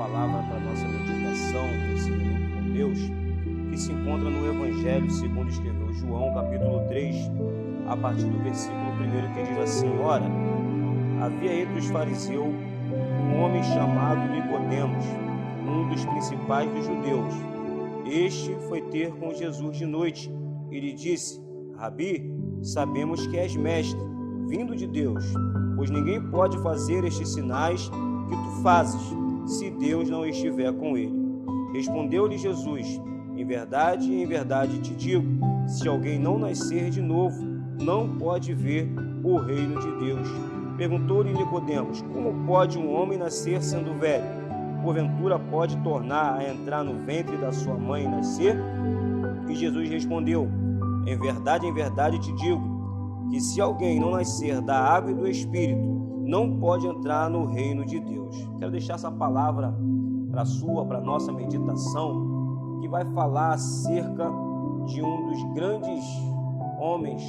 palavra para a nossa meditação nesse minuto com Deus, que se encontra no Evangelho segundo escreveu João, capítulo 3, a partir do versículo 1, que diz assim: Ora, havia entre os fariseus um homem chamado Nicodemos, um dos principais dos judeus. Este foi ter com Jesus de noite e lhe disse: Rabi, sabemos que és mestre, vindo de Deus, pois ninguém pode fazer estes sinais que tu fazes, se Deus não estiver com ele. Respondeu-lhe Jesus: em verdade te digo, se alguém não nascer de novo, não pode ver o reino de Deus. Perguntou-lhe Nicodemos: como pode um homem nascer sendo velho? Porventura pode tornar a entrar no ventre da sua mãe e nascer? E Jesus respondeu: em verdade te digo, que se alguém não nascer da água e do Espírito, não pode entrar no reino de Deus. Quero deixar essa palavra para a nossa meditação, que vai falar acerca de um dos grandes homens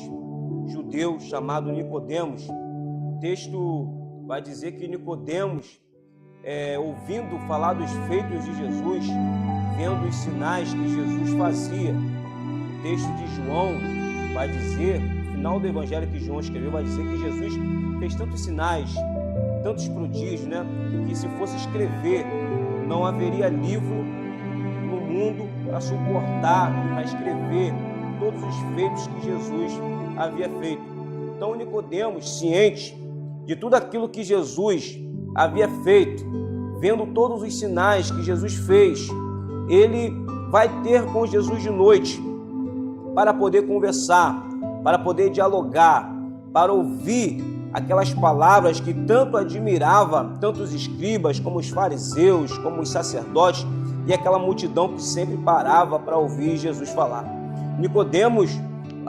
judeus chamado Nicodemos. O texto vai dizer que Nicodemos, ouvindo falar dos feitos de Jesus, vendo os sinais que Jesus fazia, o texto de João vai dizer, no final do evangelho que João escreveu, vai dizer que Jesus fez tantos sinais, tantos prodígios, que se fosse escrever, não haveria livro no mundo para suportar, para escrever todos os feitos que Jesus havia feito. Então Nicodemos, ciente de tudo aquilo que Jesus havia feito, vendo todos os sinais que Jesus fez, ele vai ter com Jesus de noite para poder conversar, para poder dialogar, para ouvir aquelas palavras que tanto admirava, tanto os escribas, como os fariseus, como os sacerdotes e aquela multidão que sempre parava para ouvir Jesus falar. Nicodemos,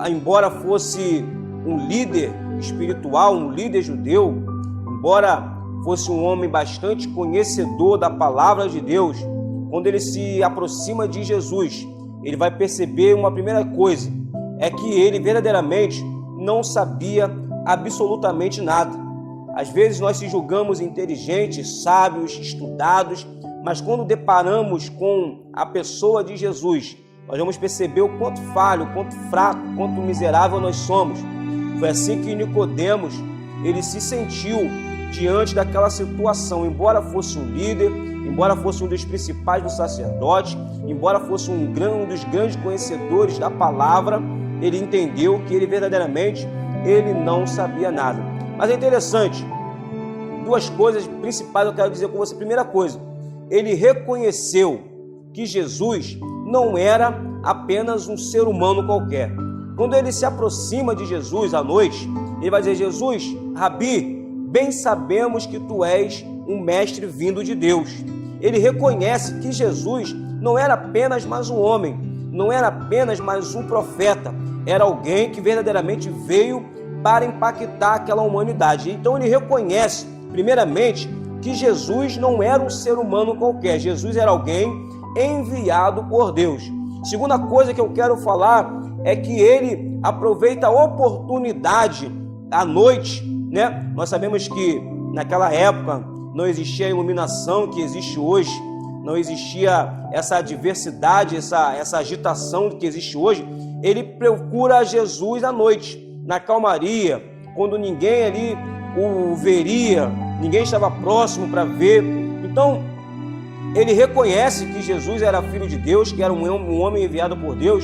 embora fosse um líder espiritual, um líder judeu, embora fosse um homem bastante conhecedor da palavra de Deus, quando ele se aproxima de Jesus, ele vai perceber uma primeira coisa, é que ele verdadeiramente não sabia absolutamente nada. Às vezes nós se julgamos inteligentes, sábios, estudados, mas quando deparamos com a pessoa de Jesus, nós vamos perceber o quanto falho, o quanto fraco, o quanto miserável nós somos. Foi assim que Nicodemos, ele se sentiu diante daquela situação, embora fosse um líder, embora fosse um dos principais dos sacerdotes, embora fosse um dos grandes conhecedores da palavra, ele entendeu que ele verdadeiramente ele não sabia nada. Mas é interessante, duas coisas principais eu quero dizer com você. Primeira coisa, ele reconheceu que Jesus não era apenas um ser humano qualquer. Quando ele se aproxima de Jesus à noite, ele vai dizer: Jesus, Rabi, bem sabemos que tu és um mestre vindo de Deus. Ele reconhece que Jesus não era apenas mais um homem, não era apenas mais um profeta, era alguém que verdadeiramente veio para impactar aquela humanidade. Então ele reconhece, primeiramente, que Jesus não era um ser humano qualquer, Jesus era alguém enviado por Deus. Segunda coisa que eu quero falar é que ele aproveita a oportunidade à noite, Nós sabemos que naquela época não existia a iluminação que existe hoje, não existia essa diversidade, essa agitação que existe hoje. Ele procura Jesus à noite, na calmaria, quando ninguém ali o veria, ninguém estava próximo para ver. Então, ele reconhece que Jesus era filho de Deus, que era um homem enviado por Deus.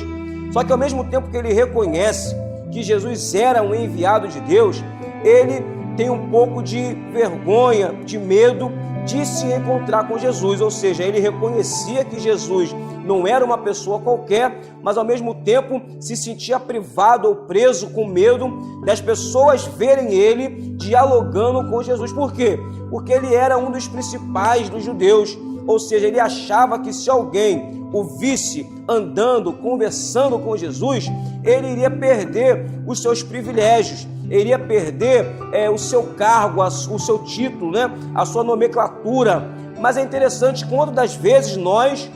Só que ao mesmo tempo que ele reconhece que Jesus era um enviado de Deus, ele tem um pouco de vergonha, de medo de se encontrar com Jesus. Ou seja, ele reconhecia que Jesus não era uma pessoa qualquer, mas ao mesmo tempo se sentia privado ou preso com medo das pessoas verem ele dialogando com Jesus. Por quê? Porque ele era um dos principais dos judeus. Ou seja, ele achava que se alguém o visse andando, conversando com Jesus, ele iria perder os seus privilégios, ele iria perder o seu cargo, o seu título, a sua nomenclatura. Mas é interessante, quantas das vezes nós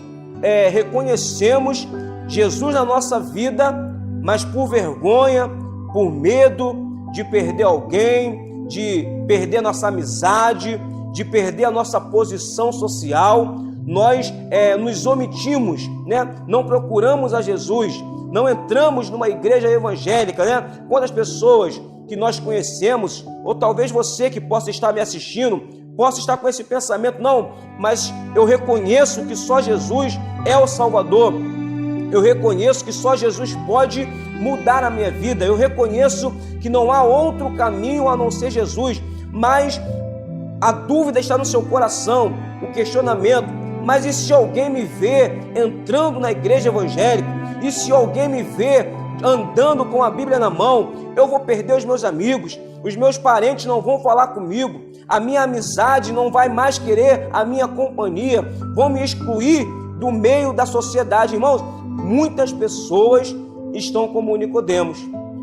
reconhecemos Jesus na nossa vida, mas por vergonha, por medo de perder alguém, de perder nossa amizade, de perder a nossa posição social, nós nos omitimos, né? Não procuramos a Jesus, não entramos numa igreja evangélica, né? Quantas pessoas que nós conhecemos, ou talvez você que possa estar me assistindo, possa estar com esse pensamento, não, mas eu reconheço que só Jesus é o Salvador, eu reconheço que só Jesus pode mudar a minha vida, eu reconheço que não há outro caminho a não ser Jesus, mas a dúvida está no seu coração, o questionamento, mas e se alguém me vê entrando na igreja evangélica, e se alguém me vê andando com a Bíblia na mão, eu vou perder os meus amigos, os meus parentes não vão falar comigo, a minha amizade não vai mais querer a minha companhia, vão me excluir do meio da sociedade. Irmãos, muitas pessoas estão como Nicodemos,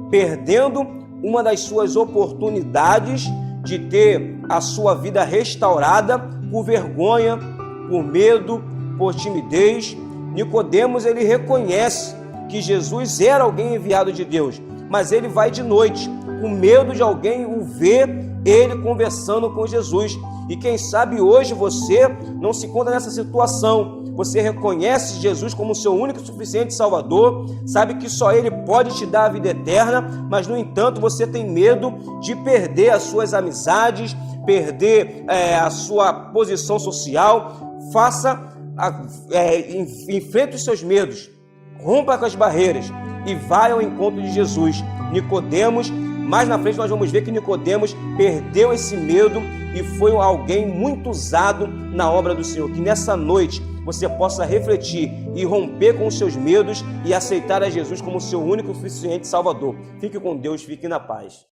perdendo uma das suas oportunidades de ter a sua vida restaurada por vergonha, por medo, por timidez. Nicodemos, ele reconhece que Jesus era alguém enviado de Deus, mas ele vai de noite, com medo de alguém o ver ele conversando com Jesus. E quem sabe hoje você não se encontra nessa situação, você reconhece Jesus como seu único e suficiente Salvador, sabe que só Ele pode te dar a vida eterna, mas no entanto você tem medo de perder as suas amizades, perder a sua posição social. Enfrente os seus medos, rompa com as barreiras e vai ao encontro de Jesus. Nicodemos, mais na frente nós vamos ver que Nicodemos perdeu esse medo e foi alguém muito usado na obra do Senhor. Que nessa noite você possa refletir e romper com os seus medos e aceitar a Jesus como seu único e suficiente Salvador. Fique com Deus, fique na paz.